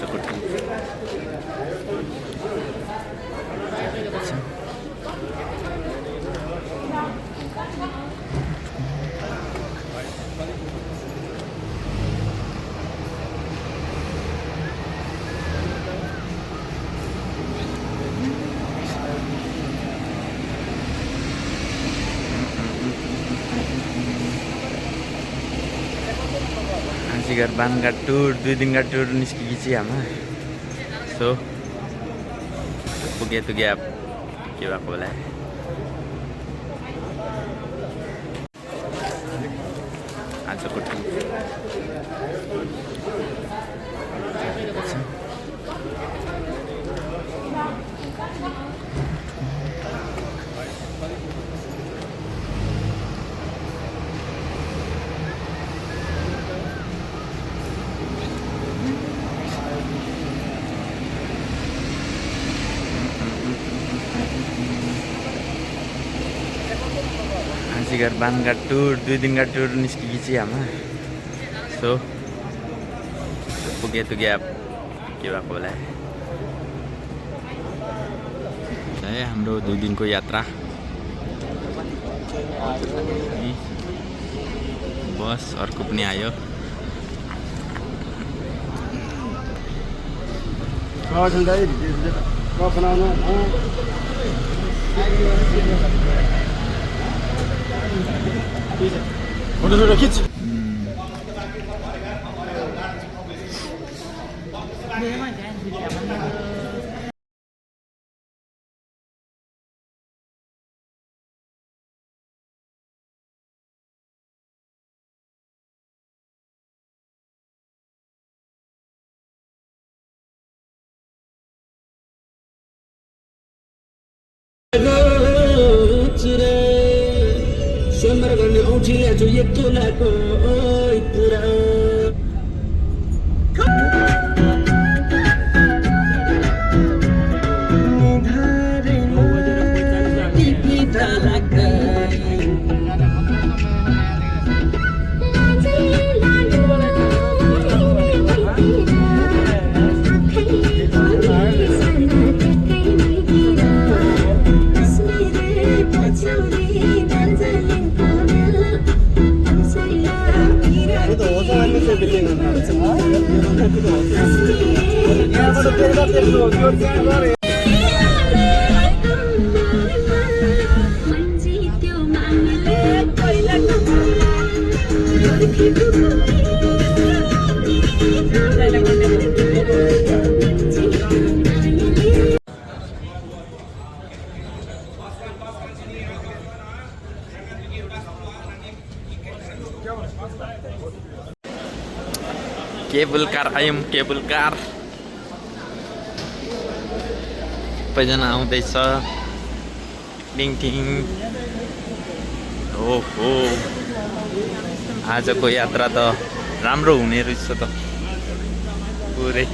आजको टुर हाजिघर बानघाट टुर 2 दिन का टुर निस्किएपछि हामा सो पुगे के भएको होला आजको टुर हाजिघर बानघाट टुर 2 दिन का टुर निस्किएपछि हामा सो पुगे के भएको होला है हाम्रो 2 दिन को यात्रा बस अर्को पनि आयो फोटो खिच स्वयंवर गर्ने औँठी ल्याछु 1 तोलाको पुरा केबल कार आयौँ केबल कार सबैजना आउँदैछ टिङ टिङ ओहो आजको यात्रा त राम्रो हुने रहेछ त पुरै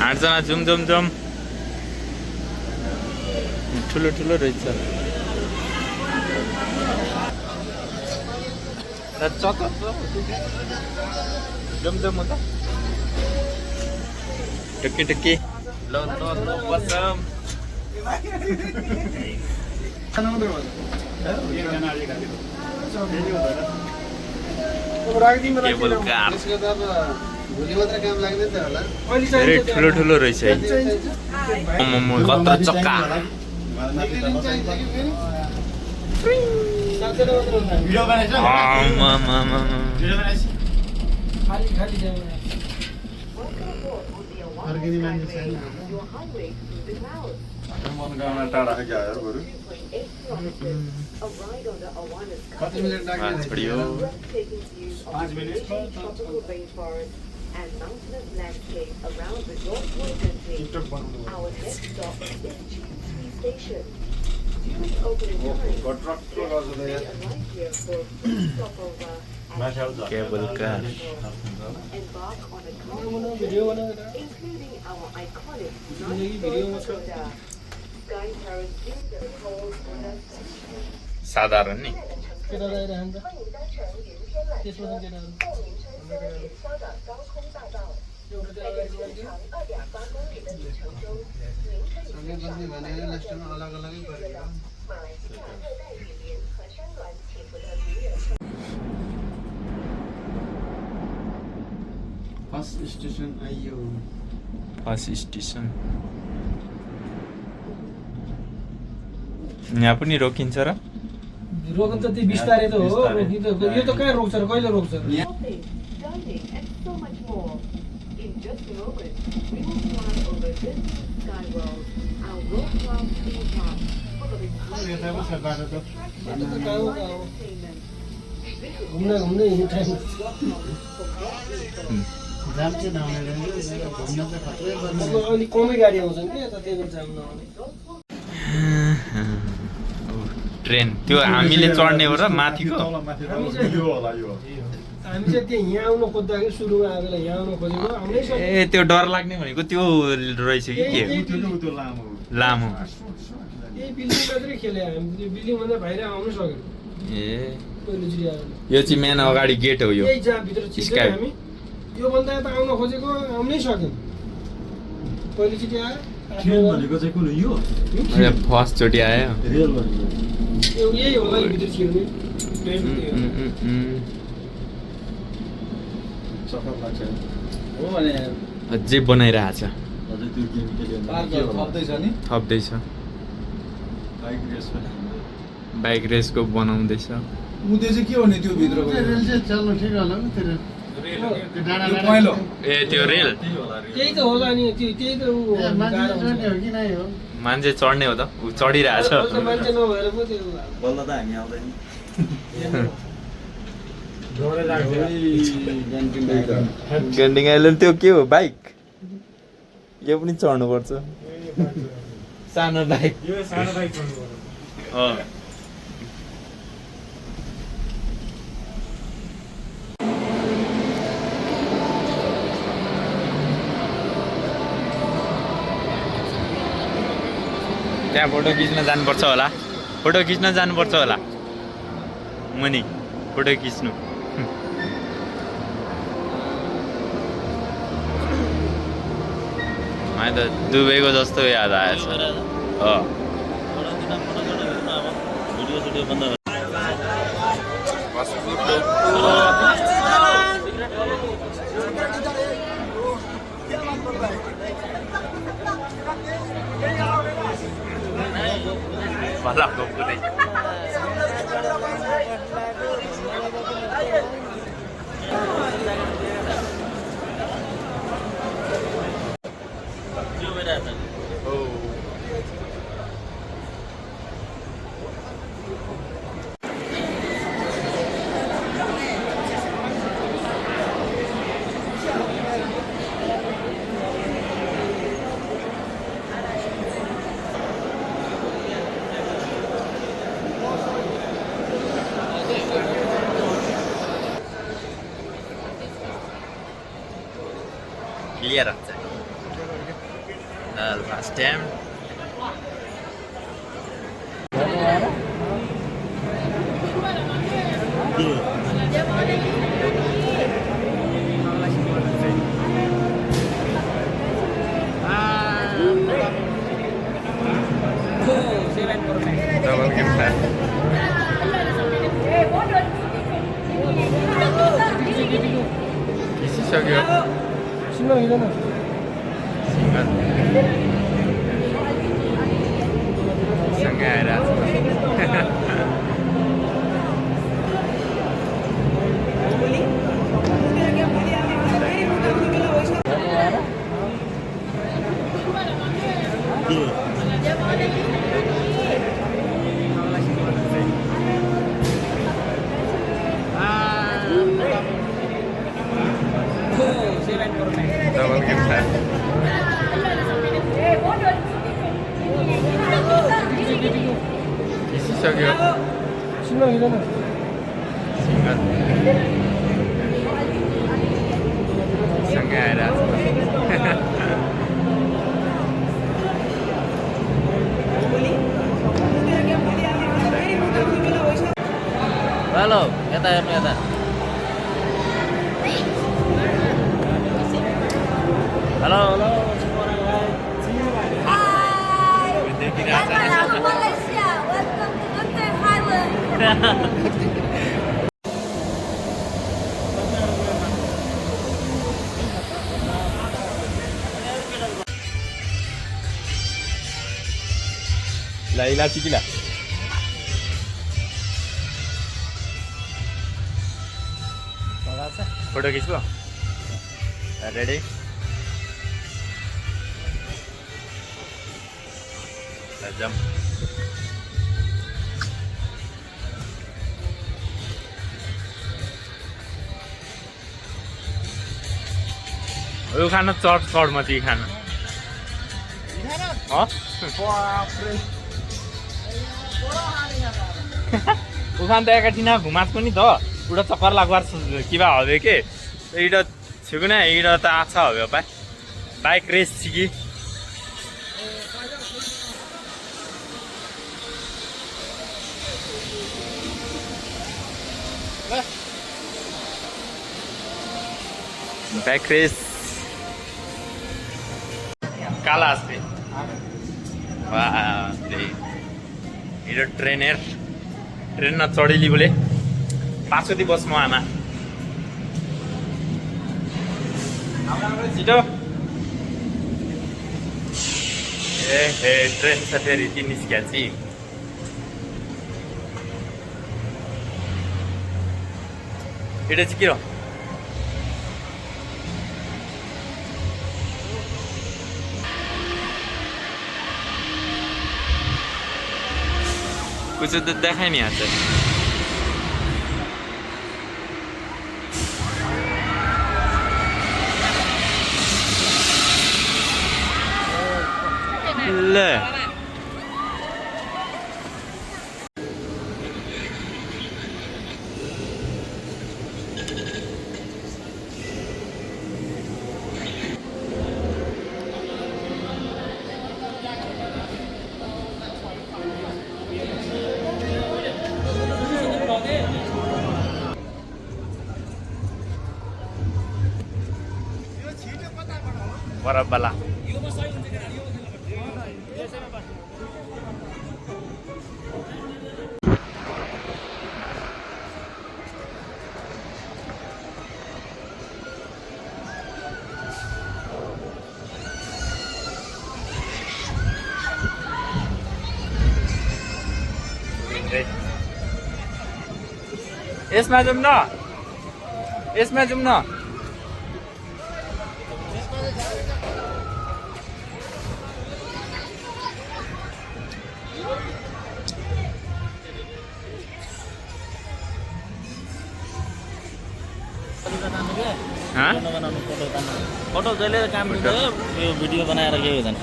आठजना जुम ठुलो ठुलो रहेछ जम त टक्की लो बसम केबल कार धेरै ठुलो रहेछ है कत्रो चक्का टाढा and mountainous landscape around Resort Point Country. Our next stop is G3 Station. quick opening time. Tractor गर्छ त यहाँ Right here for quick stopover at माथि आउँछ cable car embark on a car including our iconic night soda. Sky Terrace is the whole साधारण नि 给他来一点，别说成这样。 first station आइयो first station यहाँ पनि रोकिन्छ र रोक्न त त्यो बिस्तारै त हो रोकिन्छ यो त कहाँ रोक्छ र कहिले रोक्छ shopping, dining, and so much more. In just a moment, we will fly over this Sky World, our world-class theme park, full of exciting entertainment. घुम्न घुम्दै हिँड्नु टाइम जाम चाहिँ नआउने रहेछ घुम्न चाहिँ खत्रै गर्नु अब अलिक कमै गाडी आउँछन् कि यता त्यही जाम नआउने ट्रेन त्यो हामीले चढ्ने हो र माथिको माथि यो होला यो हामी चाहिँ त्यहाँ यहाँ आउन खोज्दाखेरि सुरुमा आएर यहाँ आउन खोजेको आउनै सक्छ ए त्यो डर लाग्ने भनेको त्यो रहेछ कि के त्यो लामो लामो यही बिल्डिङ मात्रै खेले हामी त्यो बिल्डिङभन्दा बाहिर आउनु सक्यो ए पहिलोचोटि आएर यो चाहिँ मेन अगाडि गेट हो यो यही जहाँ भित्र छिर्छ स्काई। हामी योभन्दा यता आउन खोजेको आउनै सक्यौँ पहिलोचोटि आएर ट्रेन भनेको चाहिँ कुन यो फर्स्ट चोटि आयो रेल भनेको यही होला नि भित्र छिर्ने ट्रेन त्यही हो। सफा लाग्छ हो भने अझै बनाइरहेछ अझै त्यो गेम के थप्दैछ नि थप्दैछ बाइक रेस बाइक रेसको बनाउँदैछ उँधे चाहिँ के हो नि त्यो भित्रको रेल चाहिँ चल्नु ठिक होला नि त्यो डाँडा पहिलो ए त्यो रेल त्यही त होला नि त्यही त ऊ गाह्रो हुन्छ। हो कि नै हो मान्छे चढ्ने हो त ऊ चढिरहेछ अहिले त मान्छे नभएर पो त्यो बल्ल त हामी आउँदैन गेन्डिङ आइल्यान्ड त्यो के हो बाइक यो पनि चढ्नुपर्छ सानो बाइक त्यहाँ फोटो खिच्न जानुपर्छ होला फोटो खिच्न जानुपर्छ होला मुनि फोटो खिच्नु मलाई त दुबईको जस्तो याद आएछ फलाको पुरै क्लियर हुन्छ लास्ट टाइम खिचिसक्यो सिङ्गल हिँड्दैन सँगै आइरहेको आइसक्यो सिग्नल हिँडेन सिङ्गल सँगै आइरहेको हेलो यता हेर्नु यता hello hello Welcome to Malaysia. Welcome to Dr. Highland. Laila sikila. Photo खिच्नु रेडी जाम यो खानु चढमा चाहिँ खानु उखान त एकैछिन घुमास पनि त उड़ा चक्कर लागवार किबा हबे के এইটা ছিগু না এইটা তো আচ্ছা হবে ভাই বাইক রেস ছিগি বাইক রেস কালা আসবে এটা ট্রেনের ট্রেন না চড়িলি বলে पाछोती बसमा आमा छिटो ए हे ट्रेन छ फेरि ती निस्क्या छि एटा चाहिँ के हो कुछ तो देखाइ नहीं आता ले बरफ वाला यसमा जाउँ न यसमा जाउँ न फोटो जहिले काम दिन्छ यो भिडियो बनाएर के हुँदैन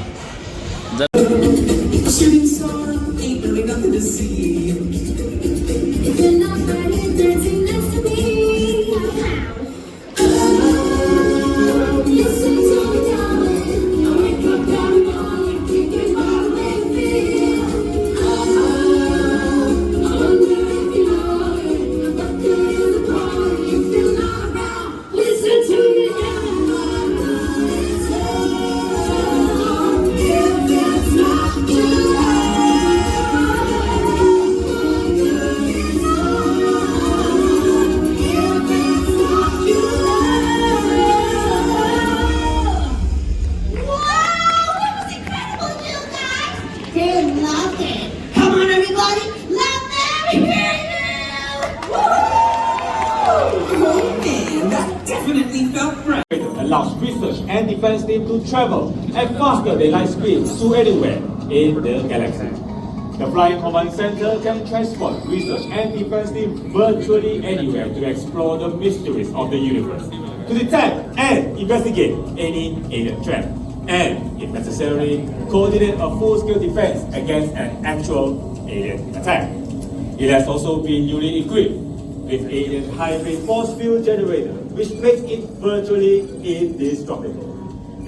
Allows research and defense team to travel at faster than light speed to anywhere in the galaxy. The Flying Command Center can transport research and defense team virtually anywhere to explore the mysteries of the universe, to detect and investigate any alien threat, and, if necessary, coordinate a full-scale defense against an actual alien attack. It has also been newly equipped with alien hybrid force field generator, which makes it virtually indestructible.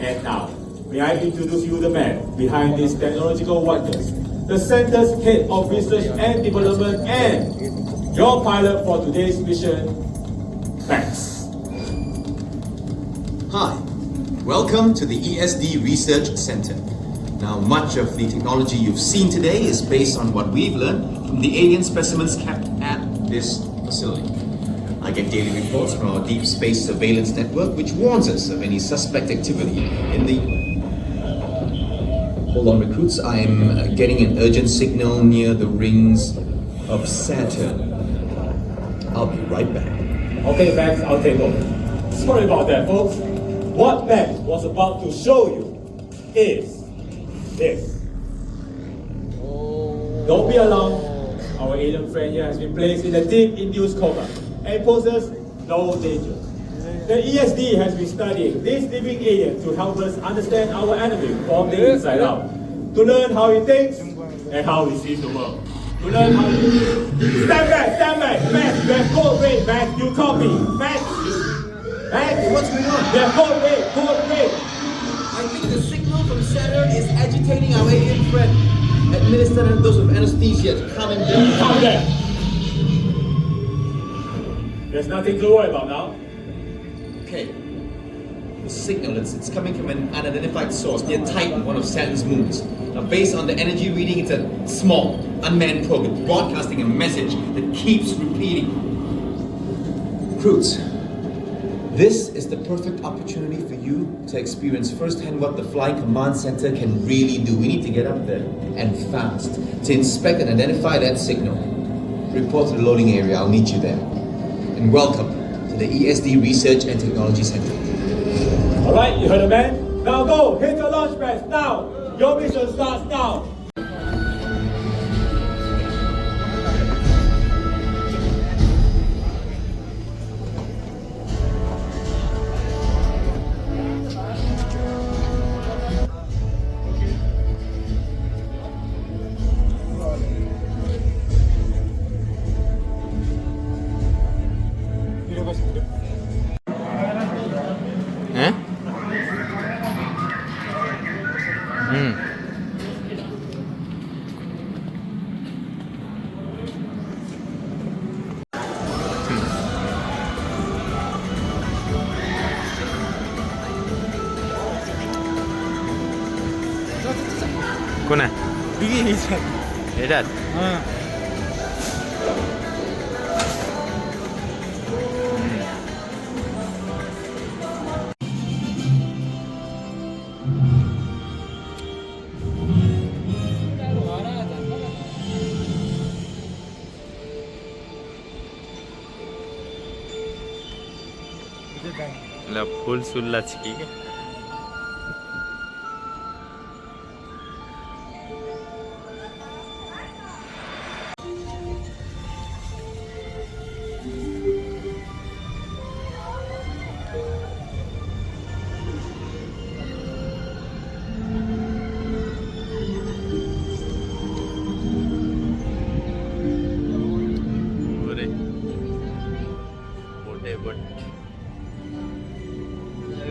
And now, may I introduce you the man behind these technological wonders, the Center's Head of Research and Development and your pilot for today's mission, Max. Hi, welcome to the ESD Research Center. Now, much of the technology you've seen today is based on what we've learned from the alien specimens kept at this facility. I get daily reports from our deep space surveillance network, which warns us of any suspect activity in the... Hold on, recruits. I'm getting an urgent signal near the rings of Saturn. I'll be right back. Okay, Max, I'll take over. Sorry about that, folks. What Max was about to show you is this. Don't be alarmed. Our alien friend here has been placed in a deep induced coma and poses no danger. The ESD has been studying this living alien to help us understand our enemy from the inside out, to learn how he thinks and how he sees the world. To learn how he... Stand back, Max, there's code red, Max, you copy, Max, Hey, what's going on? there's code red. I think the signal from Saturn is agitating our alien friend. Administer a dose of anesthesia to calm him down. Calm down. There's nothing to worry about now. Okay. The signal, it's coming from an unidentified source near Titan, one of Saturn's moons. Now, based on the energy reading, it's a small, unmanned probe. It's broadcasting a message that keeps repeating. Recruits, this is the perfect opportunity for you to experience firsthand what the Flying Command Center can really do. We need to get up there, and fast, to inspect and identify that signal. Report to the loading area, I'll meet you there. And welcome to the ESD Research and Technology Center. Alright, you heard the man? Now go, hit your launch pads, now! Your mission starts now! Eh? কোনা এটা full सुल्ला छिकी के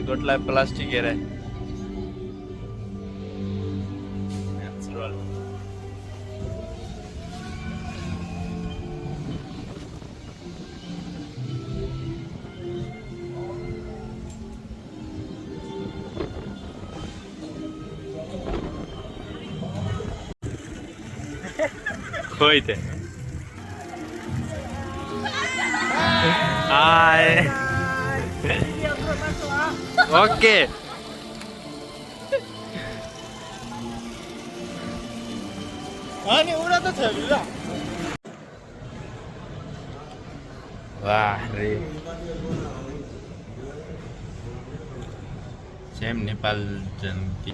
गोटला plastic है रे खोई थे आए okay 아니 우라도 재밌다. वाह रे सेम नेपाल जन्ती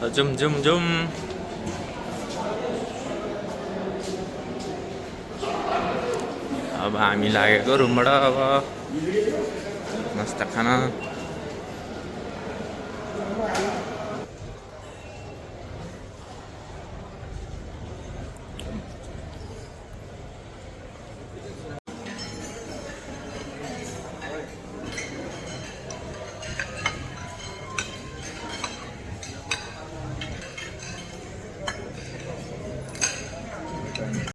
जुम जुम जुम अब हामी लागेको रुमबाट अब नास्ता खाना